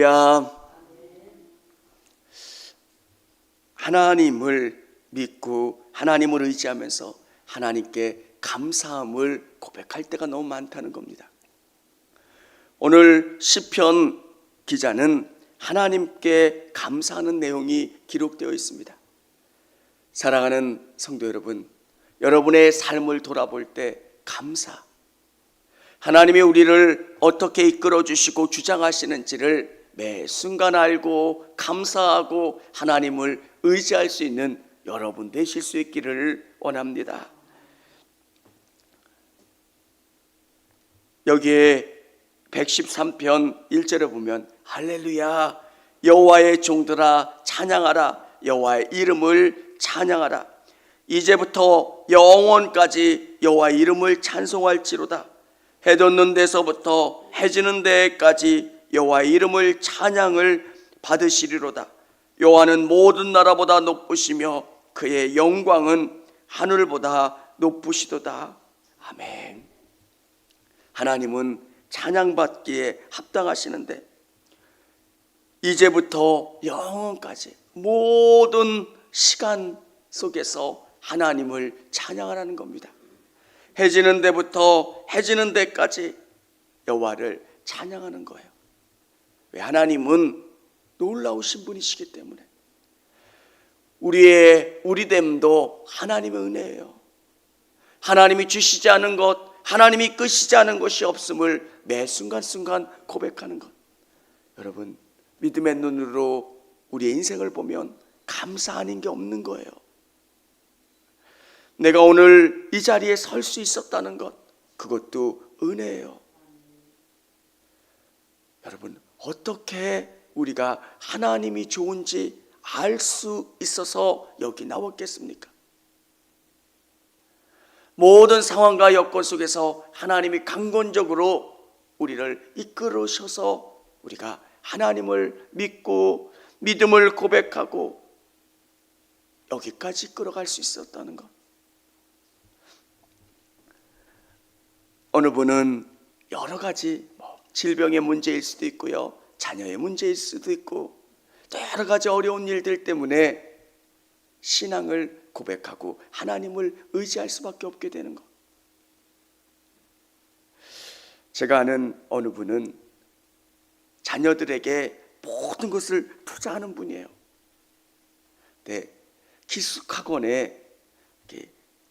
야, 하나님을 믿고 하나님을 의지하면서 하나님께 감사함을 고백할 때가 너무 많다는 겁니다. 오늘 시편 기자는 하나님께 감사하는 내용이 기록되어 있습니다. 사랑하는 성도 여러분, 여러분의 삶을 돌아볼 때 감사, 하나님이 우리를 어떻게 이끌어 주시고 주장하시는지를 매 순간 알고 감사하고 하나님을 의지할 수 있는 여러분 되실 수 있기를 원합니다. 여기에 113편 1절에 보면 할렐루야, 여호와의 종들아 찬양하라, 여호와의 이름을 찬양하라, 이제부터 영원까지 여호와의 이름을 찬송할지로다. 해 돋는 데서부터 해 지는 데까지 여호와의 이름을 찬양을 받으시리로다. 여호와는 모든 나라보다 높으시며 그의 영광은 하늘보다 높으시도다. 아멘. 하나님은 찬양받기에 합당하시는데 이제부터 영원까지 모든 시간 속에서 하나님을 찬양하라는 겁니다. 해지는 데부터 해지는 데까지 여호와를 찬양하는 거예요. 왜? 하나님은 놀라우신 분이시기 때문에. 우리의 우리됨도 하나님의 은혜예요. 하나님이 주시지 않은 것, 하나님이 끄시지 않은 것이 없음을 매 순간순간 고백하는 것. 여러분, 믿음의 눈으로 우리의 인생을 보면 감사 아닌 게 없는 거예요. 내가 오늘 이 자리에 설 수 있었다는 것, 그것도 은혜예요. 여러분, 어떻게 우리가 하나님이 좋은지 알 수 있어서 여기 나왔겠습니까? 모든 상황과 여건 속에서 하나님이 강권적으로 우리를 이끌으셔서 우리가 하나님을 믿고 믿음을 고백하고 여기까지 이끌어갈 수 있었다는 것. 어느 분은 여러 가지 질병의 문제일 수도 있고요, 자녀의 문제일 수도 있고, 또 여러 가지 어려운 일들 때문에 신앙을 고백하고 하나님을 의지할 수밖에 없게 되는 것. 제가 아는 어느 분은 자녀들에게 모든 것을 투자하는 분이에요. 네, 기숙학원에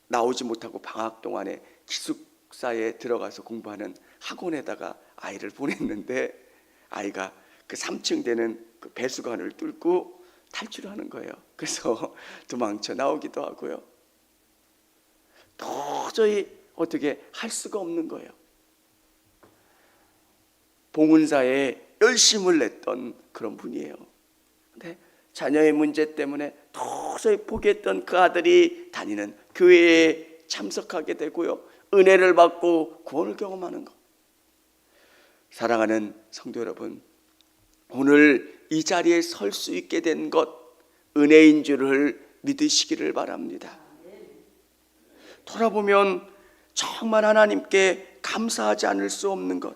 나오지 못하고 방학 동안에 기숙사에 들어가서 공부하는 학원에다가 아이를 보냈는데 아이가 그 3층 되는 그 배수관을 뚫고 탈출하는 거예요. 그래서 도망쳐 나오기도 하고요. 도저히 어떻게 할 수가 없는 거예요. 봉은사에 열심을 냈던 그런 분이에요. 근데 자녀의 문제 때문에 도저히 포기했던 그 아들이 다니는 교회에 참석하게 되고요, 은혜를 받고 구원을 경험하는 것. 사랑하는 성도 여러분, 오늘 이 자리에 설 수 있게 된 것 은혜인 줄을 믿으시기를 바랍니다. 돌아보면 정말 하나님께 감사하지 않을 수 없는 것.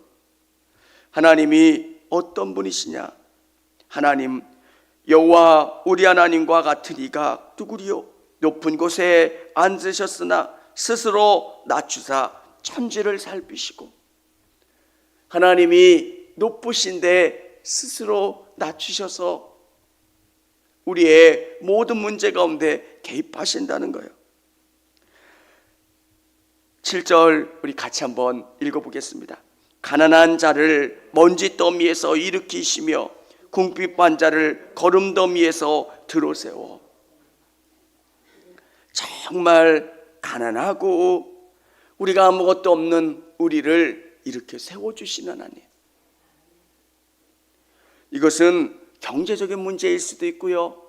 하나님이 어떤 분이시냐? 하나님, 여호와 우리 하나님과 같은 이가 누구리요? 높은 곳에 앉으셨으나 스스로 낮추사 천지를 살피시고. 하나님이 높으신데 스스로 낮추셔서 우리의 모든 문제 가운데 개입하신다는 거예요. 7절 우리 같이 한번 읽어보겠습니다. 가난한 자를 먼지 더미에서 일으키시며 궁핍한 자를 거름 더미에서 들어세워. 정말 가난하고 우리가 아무것도 없는 우리를 이렇게 세워주시는 하나님. 이것은 경제적인 문제일 수도 있고요,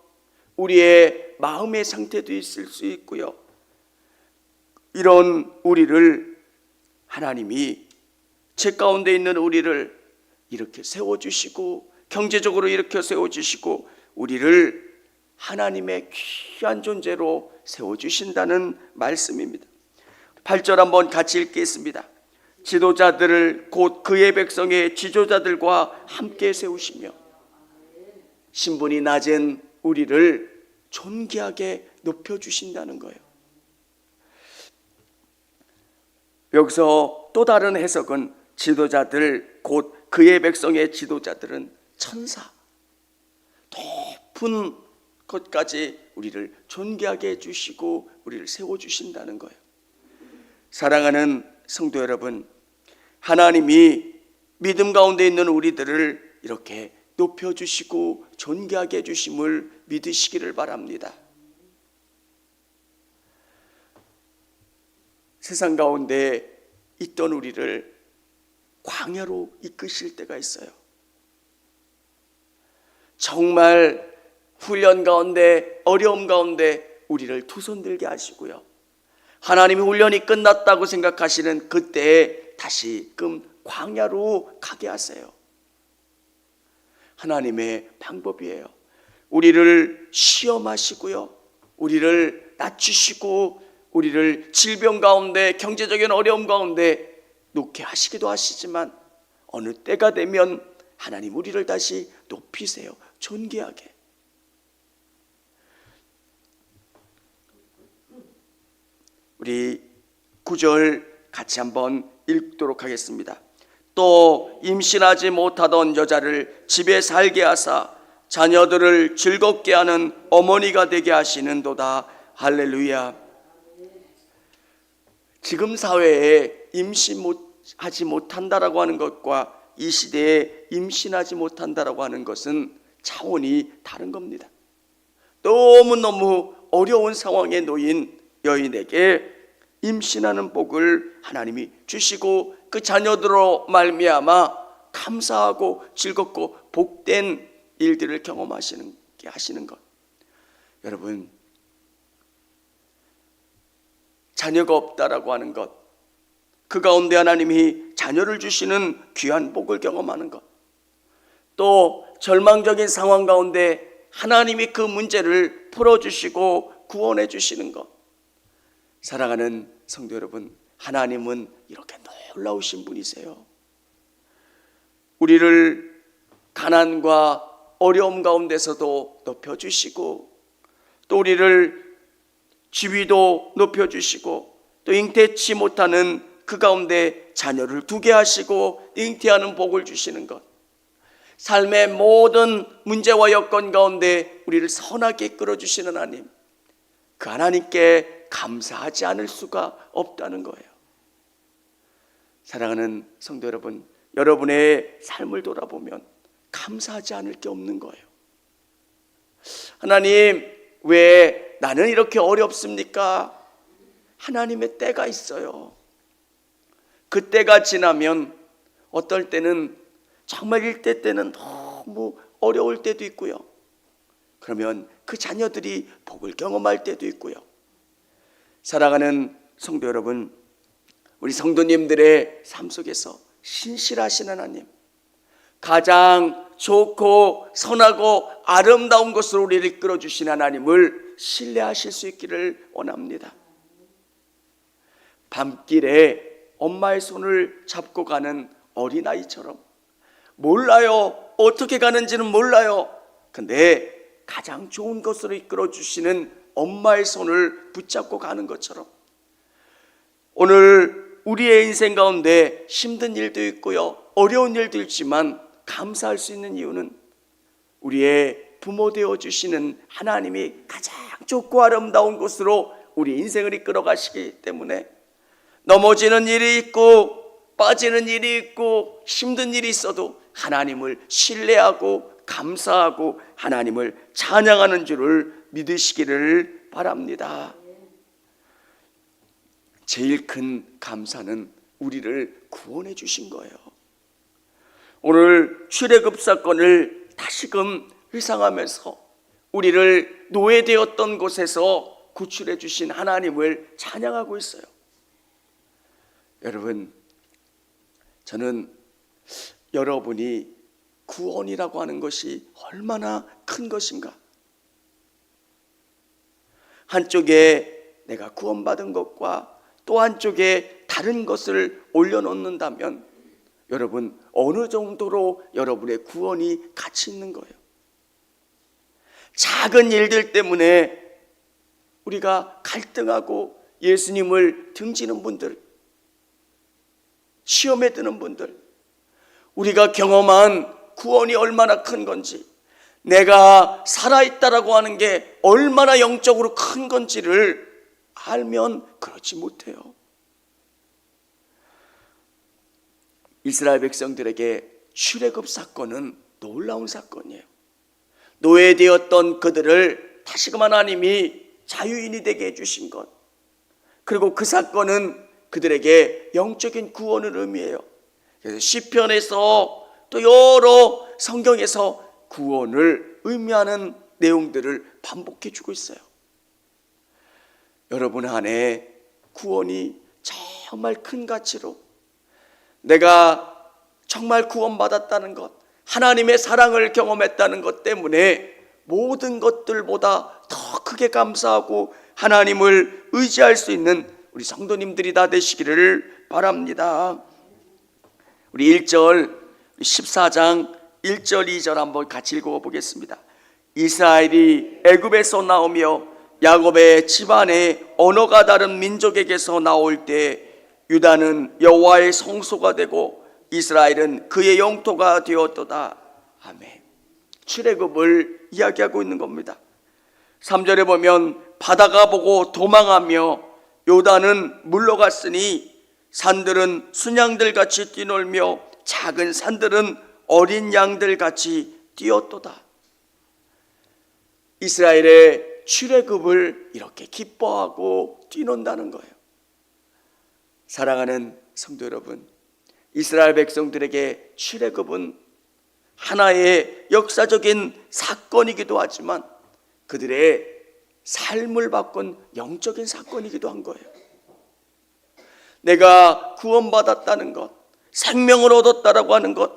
우리의 마음의 상태도 있을 수 있고요. 이런 우리를 하나님이 제 가운데 있는 우리를 이렇게 세워주시고 경제적으로 이렇게 세워주시고 우리를 하나님의 귀한 존재로 세워주신다는 말씀입니다. 8절 한번 같이 읽겠습니다. 지도자들을 곧 그의 백성의 지도자들과 함께 세우시며 신분이 낮은 우리를 존귀하게 높여주신다는 거예요. 여기서 또 다른 해석은 지도자들, 곧 그의 백성의 지도자들은 천사, 높은 것까지 우리를 존귀하게 해주시고 우리를 세워주신다는 거예요. 사랑하는 성도 여러분, 하나님이 믿음 가운데 있는 우리들을 이렇게 높여주시고 존귀하게 해주심을 믿으시기를 바랍니다. 세상 가운데 있던 우리를 광야로 이끄실 때가 있어요. 정말 훈련 가운데, 어려움 가운데 우리를 두 손 들게 하시고요, 하나님이 훈련이 끝났다고 생각하시는 그때에 다시금 광야로 가게 하세요. 하나님의 방법이에요. 우리를 시험하시고요, 우리를 낮추시고 우리를 질병 가운데, 경제적인 어려움 가운데 놓게 하시기도 하시지만 어느 때가 되면 하나님 우리를 다시 높이세요. 존귀하게. 우리 9절 같이 한번 읽도록 하겠습니다. 또 임신하지 못하던 여자를 집에 살게 하사 자녀들을 즐겁게 하는 어머니가 되게 하시는도다. 할렐루야. 지금 사회에 임신하지 못한다라고 하는 것과 이 시대에 임신하지 못한다라고 하는 것은 차원이 다른 겁니다. 너무너무 어려운 상황에 놓인 여인에게 임신하는 복을 하나님이 주시고 그 자녀들로 말미암아 감사하고 즐겁고 복된 일들을 경험하시는 게 하시는 것. 여러분, 자녀가 없다라고 하는 것, 그 가운데 하나님이 자녀를 주시는 귀한 복을 경험하는 것, 또 절망적인 상황 가운데 하나님이 그 문제를 풀어주시고 구원해 주시는 것. 사랑하는 성도 여러분, 하나님은 이렇게 놀라우신 분이세요. 우리를 가난과 어려움 가운데서도 높여주시고, 또 우리를 지위도 높여주시고, 또 잉태치 못하는 그 가운데 자녀를 두게 하시고 잉태하는 복을 주시는 것, 삶의 모든 문제와 여건 가운데 우리를 선하게 이끌어주시는 하나님, 그 하나님께 감사하지 않을 수가 없다는 거예요. 사랑하는 성도 여러분, 여러분의 삶을 돌아보면 감사하지 않을 게 없는 거예요. 하나님, 왜 나는 이렇게 어렵습니까? 하나님의 때가 있어요. 그 때가 지나면 어떨 때는 정말 일대 때는 너무 어려울 때도 있고요, 그러면 그 자녀들이 복을 경험할 때도 있고요. 사랑하는 성도 여러분, 우리 성도님들의 삶 속에서 신실하신 하나님, 가장 좋고 선하고 아름다운 것으로 우리를 이끌어 주신 하나님을 신뢰하실 수 있기를 원합니다. 밤길에 엄마의 손을 잡고 가는 어린아이처럼, 몰라요, 어떻게 가는지는 몰라요, 근데 가장 좋은 것으로 이끌어 주시는 엄마의 손을 붙잡고 가는 것처럼, 오늘 우리의 인생 가운데 힘든 일도 있고요, 어려운 일도 있지만 감사할 수 있는 이유는 우리의 부모 되어 주시는 하나님이 가장 좋고 아름다운 곳으로 우리 인생을 이끌어 가시기 때문에, 넘어지는 일이 있고 빠지는 일이 있고 힘든 일이 있어도 하나님을 신뢰하고 감사하고 하나님을 찬양하는 줄을 믿으시기를 바랍니다. 제일 큰 감사는 우리를 구원해 주신 거예요. 오늘 출애굽 사건을 다시금 회상하면서 우리를 노예되었던 곳에서 구출해 주신 하나님을 찬양하고 있어요. 여러분, 저는 여러분이 구원이라고 하는 것이 얼마나 큰 것인가, 한쪽에 내가 구원받은 것과 또 한쪽에 다른 것을 올려놓는다면 여러분, 어느 정도로 여러분의 구원이 가치 있는 거예요. 작은 일들 때문에 우리가 갈등하고 예수님을 등지는 분들, 시험에 드는 분들, 우리가 경험한 구원이 얼마나 큰 건지, 내가 살아있다라고 하는 게 얼마나 영적으로 큰 건지를 알면 그렇지 못해요. 이스라엘 백성들에게 출애굽 사건은 놀라운 사건이에요. 노예되었던 그들을 다시금 하나님이 자유인이 되게 해주신 것, 그리고 그 사건은 그들에게 영적인 구원을 의미해요. 그래서 시편에서 또 여러 성경에서 구원을 의미하는 내용들을 반복해 주고 있어요. 여러분 안에 구원이 정말 큰 가치로, 내가 정말 구원받았다는 것, 하나님의 사랑을 경험했다는 것 때문에 모든 것들보다 더 크게 감사하고 하나님을 의지할 수 있는 우리 성도님들이 다 되시기를 바랍니다. 우리 1절 14장 1절 2절 한번 같이 읽어보겠습니다. 이스라엘이 애굽에서 나오며 야곱의 집안에 언어가 다른 민족에게서 나올 때 유다는 여호와의 성소가 되고 이스라엘은 그의 영토가 되었도다. 아멘. 출애굽을 이야기하고 있는 겁니다. 3절에 보면 바다가 보고 도망하며 요단은 물러갔으니 산들은 순양들 같이 뛰놀며 작은 산들은 어린 양들 같이 뛰었도다. 이스라엘의 출애굽을 이렇게 기뻐하고 뛰논다는 거예요. 사랑하는 성도 여러분, 이스라엘 백성들에게 출애굽은 하나의 역사적인 사건이기도 하지만 그들의 삶을 바꾼 영적인 사건이기도 한 거예요. 내가 구원받았다는 것, 생명을 얻었다라고 하는 것,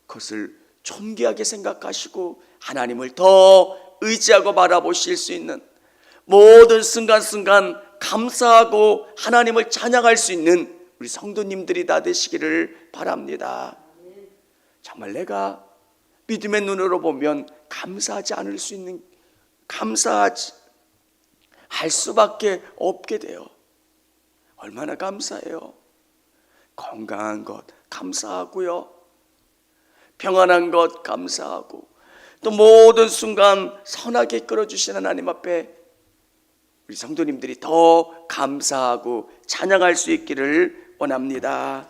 그것을 존귀하게 생각하시고 하나님을 더 의지하고 바라보실 수 있는, 모든 순간순간 감사하고 하나님을 찬양할 수 있는 우리 성도님들이 다 되시기를 바랍니다. 정말 내가 믿음의 눈으로 보면 감사하지 않을 수 있는, 감사하지 할 수밖에 없게 돼요. 얼마나 감사해요. 건강한 것 감사하고요, 평안한 것 감사하고, 또 모든 순간 선하게 끌어주시는 하나님 앞에 우리 성도님들이 더 감사하고 찬양할 수 있기를 원합니다.